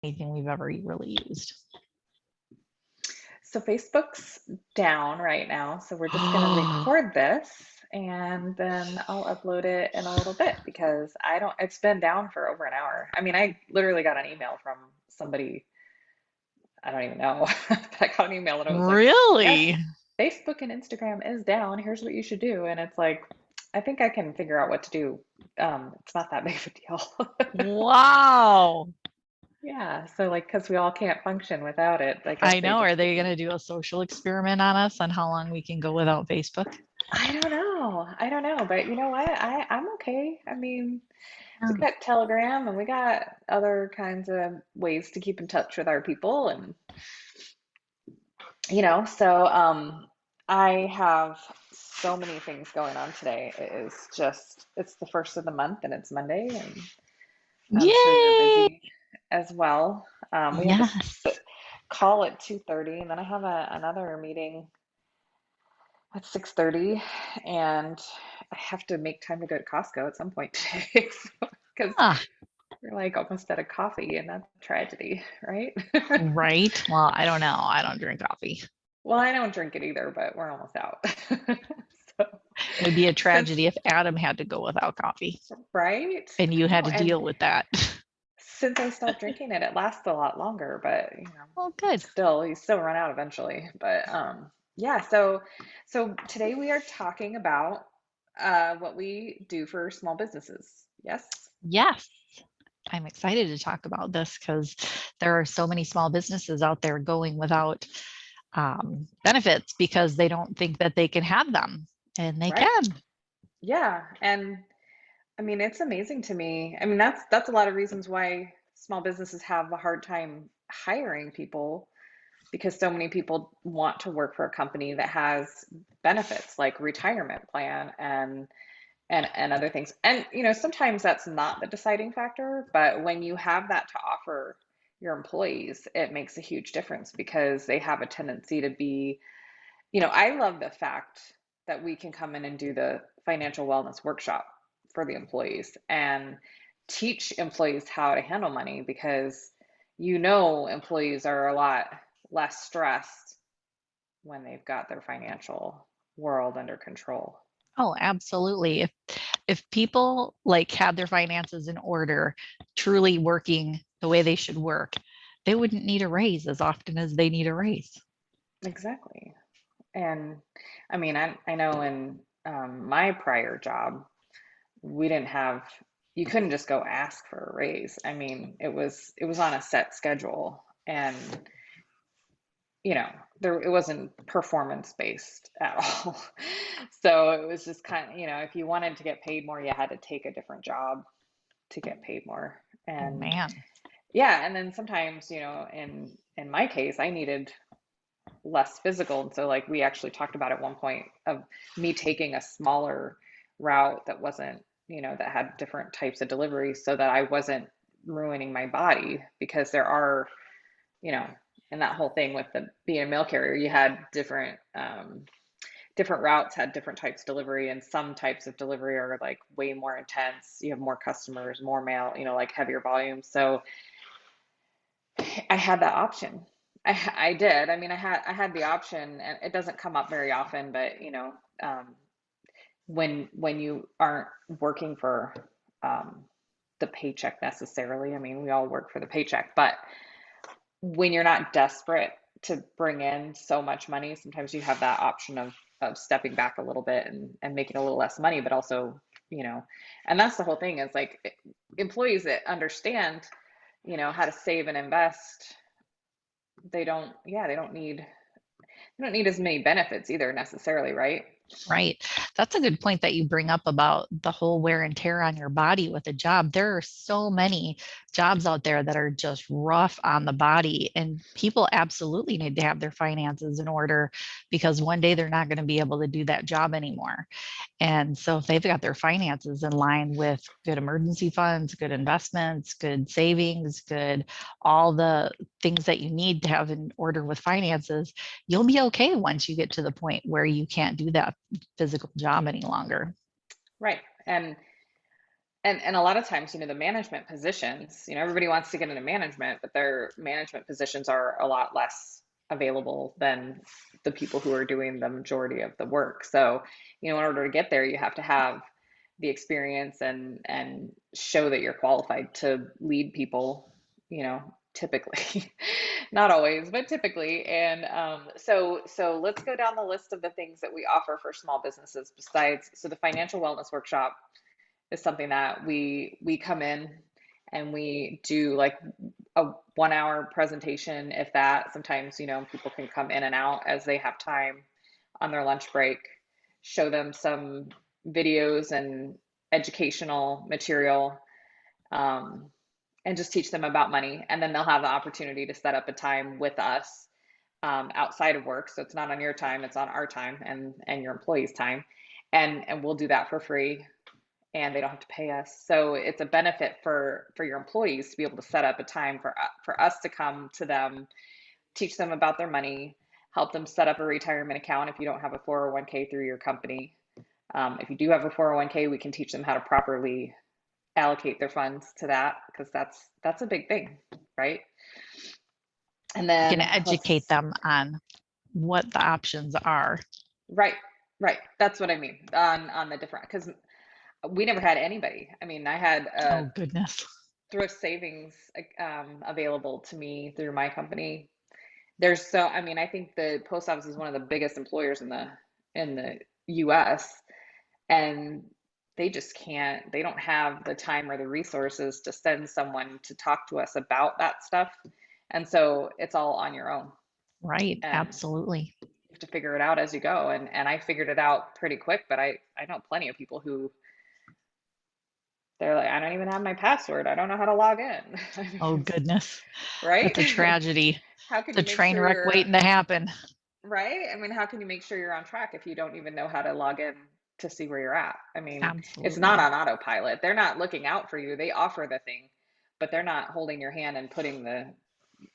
anything we've ever really used. So Facebook's down right now, so we're just going to record this and then I'll upload it in a little bit because it's been down for over an hour. I mean, I literally got an email from somebody, I don't even know, but I got an email that I was like, yes, Really? Facebook and Instagram is down. Here's what you should do. And it's like, I think I can figure out what to do. It's not that big of a deal. Wow. Yeah, so like, because we all can't function without it, I guess I they know. Are just they figured. going to do a social experiment on us on how long we can go without Facebook? I don't know. I don't know, but you know what? I'm okay. I mean, we Yeah. got Telegram and we got other kinds of ways to keep in touch with our people and I have so many things going on today. It's the first of the month and it's Monday and I'm sure you're Yay! busy as well. We have this Yes. call at 2:30 and then I have another meeting at 6:30 and I have to make time to go to Costco at some point today because Ah, we're like almost out of coffee and that's a tragedy, right? right. Well, I don't know. I don't drink coffee. Well, I don't drink it either, but we're almost out. So It would be a since, tragedy if Adam had to go without coffee right? and you I had know, to and deal with that. since I stopped drinking it, it lasts a lot longer, but Well, good. you still run out eventually. But yeah, so today we are talking about what we do for small businesses. Yes? Yes. I'm excited to talk about this because there are so many small businesses out there going without benefits because they don't think that they can have them, and they Right. can. Yeah. And I mean, it's amazing to me. I mean, that's a lot of reasons why small businesses have a hard time hiring people because so many people want to work for a company that has benefits like retirement plan and other things. And sometimes that's not the deciding factor, but when you have that to offer your employees, it makes a huge difference because they have a tendency to be, I love the fact that we can come in and do the financial wellness workshop for the employees and teach employees how to handle money because employees are a lot less stressed when they've got their financial world under control. Oh, absolutely. If people like had their finances in order, truly working the way they should work, they wouldn't need a raise as often as they need a raise. Exactly. And I mean, I know in my prior job, we didn't have, you couldn't just go ask for a raise. I mean, it was on a set schedule and it wasn't performance based at all. So it was just kind of, if you wanted to get paid more, you had to take a different job to get paid more. Oh And man. yeah, and then sometimes, in my case, I needed less physical. And so like we actually talked about at one point of me taking a smaller route that wasn't, that had different types of deliveries so that I wasn't ruining my body because there are, you know, and that whole thing with the being a mail carrier, you had different routes had different types of delivery and some types of delivery are like way more intense. You have more customers, more mail, like heavier volumes. So I had that option. I did. I mean, I had the option, and it doesn't come up very often, but um, when you aren't working for um, the paycheck necessarily. I mean, we all work for the paycheck, but when you're not desperate to bring in so much money, sometimes you have that option of stepping back a little bit and making a little less money, but also, you know, and that's the whole thing is like employees that understand, how to save and invest, they don't need as many benefits either necessarily, right? Right. That's a good point that you bring up about the whole wear and tear on your body with a job. There are so many jobs out there that are just rough on the body, and people absolutely need to have their finances in order because one day they're not going to be able to do that job anymore. And so if they've got their finances in line with good emergency funds, good investments, good savings, good all the things that you need to have in order with finances, you'll be okay once you get to the point where you can't do that physical job any longer. Right. And And a lot of times, the management positions, everybody wants to get into management, but their management positions are a lot less available than the people who are doing the majority of the work. So, in order to get there, you have to have the experience and show that you're qualified to lead people, typically. Not always, but typically. And so let's go down the list of the things that we offer for small businesses besides, so the financial wellness workshop is something that we come in and we do like a 1 hour presentation, if that. Sometimes, people can come in and out as they have time on their lunch break, show them some videos and educational material, um, and just teach them about money. And then they'll have the opportunity to set up a time with us, outside of work. So it's not on your time, it's on our time and your employees' time. And we'll do that for free, and they don't have to pay us. So it's a benefit for your employees to be able to set up a time for us to come to them, teach them about their money, help them set up a retirement account if you don't have a 401k through your company. If you do have a 401k, we can teach them how to properly allocate their funds to that, because that's a big thing, right? And You can then educate let's them on what the options are. right, right. That's what I mean on the different, because we never had anybody. I mean, I had Oh, goodness. thrift savings available to me through my company. I mean, I think the post office is one of the biggest employers in the US, and they just can't, they don't have the time or the resources to send someone to talk to us about that stuff. And so it's all on your own, Right. and Absolutely. you have to figure it out as you go. And I figured it out pretty quick, but I know plenty of people who, they're like, I don't even have my password. I don't know how to log in. I Oh, mean, goodness. right? That's a tragedy. How can It's a you make train sure wreck you're waiting to happen. right? I mean, how can you make sure you're on track if you don't even know how to log in to see where you're at? I mean, it's not Absolutely. on autopilot. They're not looking out for you. They offer the thing, but they're not holding your hand and putting the,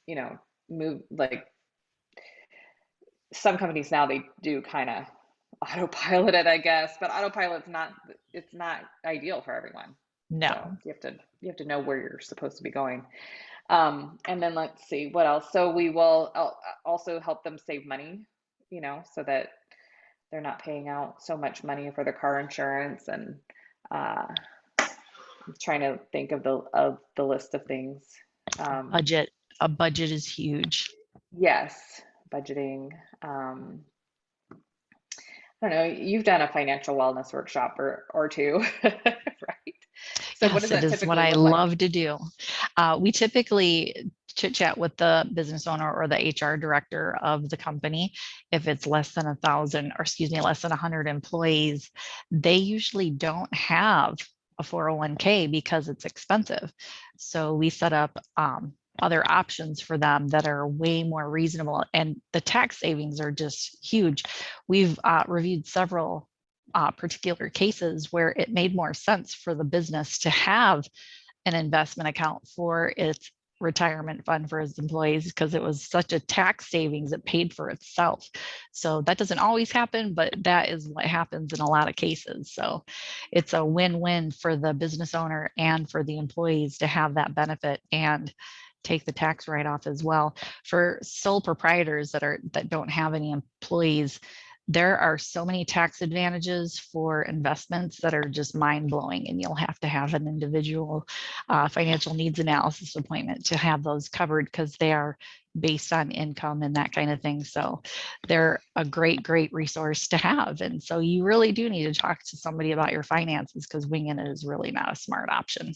you know, move like some companies now they do kind of autopilot it, I guess, but autopilot's not, it's not ideal for everyone. So No. you have to know where you're supposed to be going. And then let's see what else. So we will also help them save money, so that they're not paying out so much money for their car insurance. And uh, I'm trying to think of the list of things. Um, Budget. A budget is huge. yes, budgeting. Um, I don't know. You've done a financial wellness workshop or two, right? So what does Yes, it that is what typically I look like? love to do. We typically chit chat with the business owner or the HR director of the company. If it's less than 1,000, or excuse me, less than 100 employees, they usually don't have a 401k because it's expensive. So we set up other options for them that are way more reasonable, and the tax savings are just huge. We've reviewed several particular cases where it made more sense for the business to have an investment account for its retirement fund for its employees because it was such a tax savings, it paid for itself. So that doesn't always happen, but that is what happens in a lot of cases. So it's a win-win for the business owner and for the employees to have that benefit and take the tax write-off as well. For sole proprietors that don't have any employees, there are so many tax advantages for investments that are just mind blowing, and you'll have to have an individual financial needs analysis appointment to have those covered because they are based on income and that kind of thing. So they're a great, great resource to have. And so you really do need to talk to somebody about your finances because winging it is really not a smart option.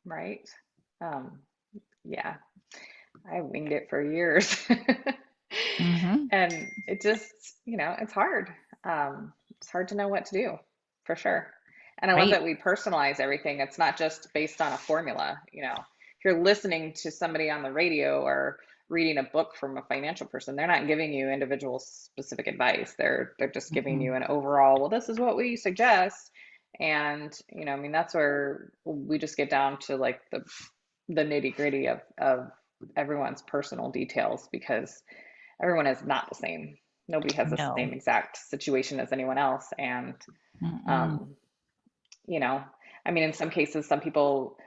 Right? Um, yeah, I winged it for years. Hmm. And it just, it's hard. It's hard to know what to do, for sure. And I love Right. that we personalize everything. It's not just based on a formula. If you're listening to somebody on the radio or reading a book from a financial person, they're not giving you individual specific advice. They're just giving you Mhm. an overall, well, this is what we suggest. And, I mean, that's where we just get down to like the nitty gritty of everyone's personal details, because everyone is not the same. Nobody has the No. same exact situation as anyone else. And, Mm-mm. um, you know, I mean, in some cases, some people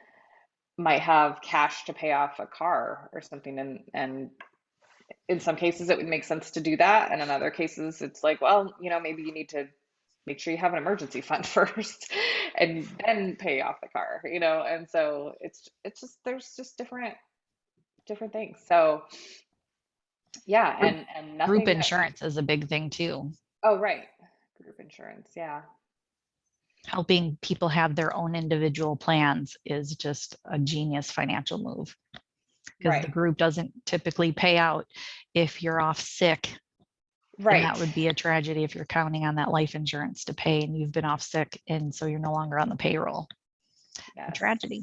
might have cash to pay off a car or something, and in some cases it would make sense to do that, and in other cases it's like, well, maybe you need to make sure you have an emergency fund first and then pay off the car, and so it's just there's just different things. So yeah, Group, and group nothing that we insurance is a big thing too. oh right, group insurance, yeah. Helping people have their own individual plans is just a genius financial move because the Right, group doesn't typically pay out if you're off sick. And that right. would be a tragedy if you're counting on that life insurance to pay and you've been off sick and so you're no longer on the payroll. A Yes, tragedy.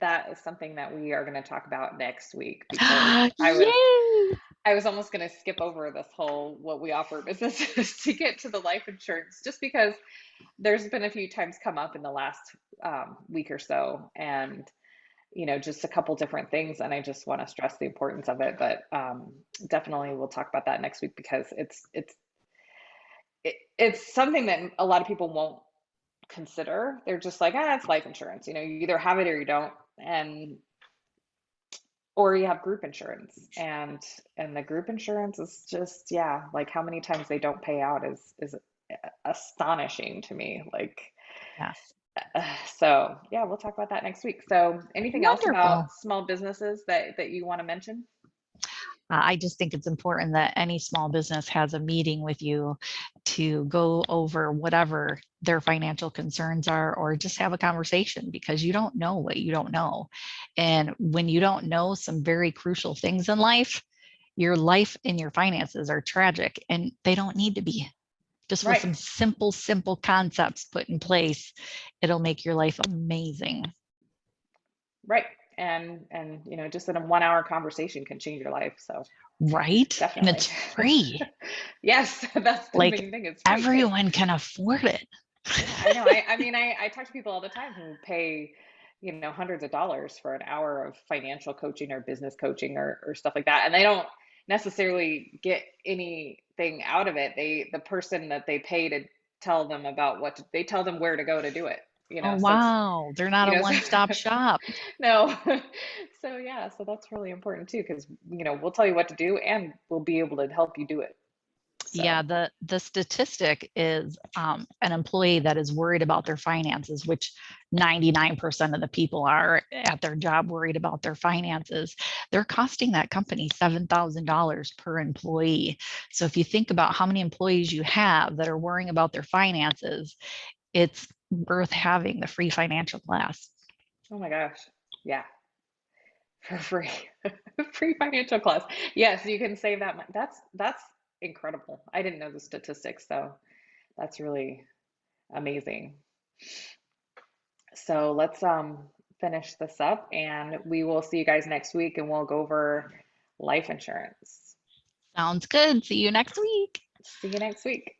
that is something that we are going to talk about next week, because Yay! I was almost going to skip over this whole what we offer businesses to get to the life insurance, just because there's been a few times come up in the last week or so, and just a couple different things, and I just want to stress the importance of it. But definitely we'll talk about that next week, because it's something that a lot of people won't consider. They're just like, it's life insurance. You either have it or you don't, and or you have group insurance, and the group insurance is just, yeah, like how many times they don't pay out is astonishing to me. Like, Yes. so yeah, we'll talk about that next week. So anything else about Wonderful. small businesses that you want to mention? I just think it's important that any small business has a meeting with you to go over whatever their financial concerns are, or just have a conversation, because you don't know what you don't know. And when you don't know some very crucial things in life and your finances are tragic, and they don't need to be. Just with Right, some simple concepts put in place, it'll make your life amazing. right. And just in a 1 hour conversation can change your life. So Right? And definitely. it's free. Yes, that's the Like main thing. It's free. everyone can afford it. Yeah, I know. I mean, I talk to people all the time who pay, hundreds of dollars for an hour of financial coaching or business coaching, or stuff like that. And they don't necessarily get anything out of it. The person that they pay to tell them about they tell them where to go to do it, Oh, so it's, wow. They're not a so, one-stop shop. no. So yeah, so that's really important too, because, we'll tell you what to do, and we'll be able to help you do it. Yeah, So, the statistic is an employee that is worried about their finances, which 99% of the people are at their job worried about their finances. They're costing that company $7,000 per employee. So if you think about how many employees you have that are worrying about their finances, it's worth having the free financial class. oh my gosh. Yeah. For free. Free financial class. Yes, you can save that money. That's incredible. I didn't know the statistics, so that's really amazing. So let's finish this up, and we will see you guys next week, and we'll go over life insurance. Sounds good. See you next week. See you next week.